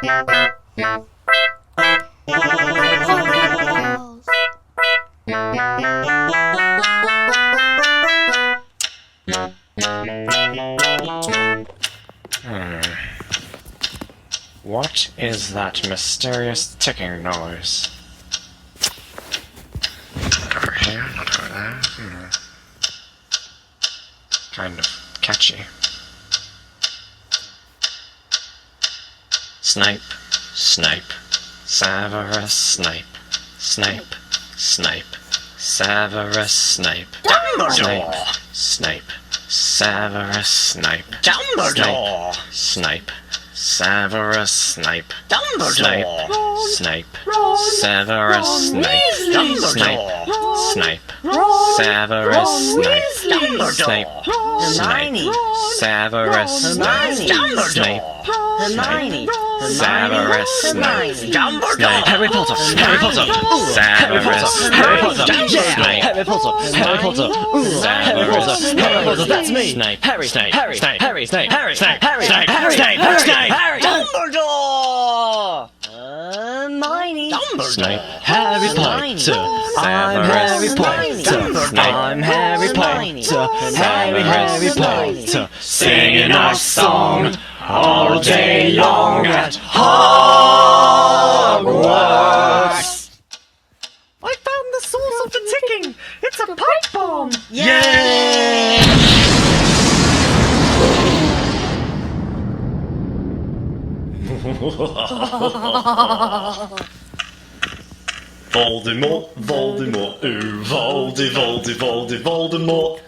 What is that mysterious ticking noise? Not over here, not over there. Kind of catchy. Snipe, snipe, Severus Snape, Snape, Snape, Severus Snape, Dumbledore! Snape, Severus Snape, Dumbledore! Snape, Severus Snape, Dumbledore! Snape, Severus Snape, Snape, Snape, Severus Snape, Snape, Hermione! Severus Snape, Snape, Hermione! Severus Snape, Dumbledore! Harry Potter! Harry Potter! Severus Harry Potter! Snape, Harry Potter! Harry Potter! Harry Potter! Harry Potter! That's me! Snape, Harry! Snape, Harry! Snape, Harry! Snape, Harry! Snape, Harry! Snape, Harry! Snape, Harry! Snape, Dumbledore! Hermione! Snape, Harry Hermione. Potter! I'm Harry Potter! I'm Harry Potter! Harry Potter! singing our song all day long at Hogwarts! I found the source of the ticking! It's a pipe bomb! Yay! Voldemort, Voldemort, ooh, Voldemort.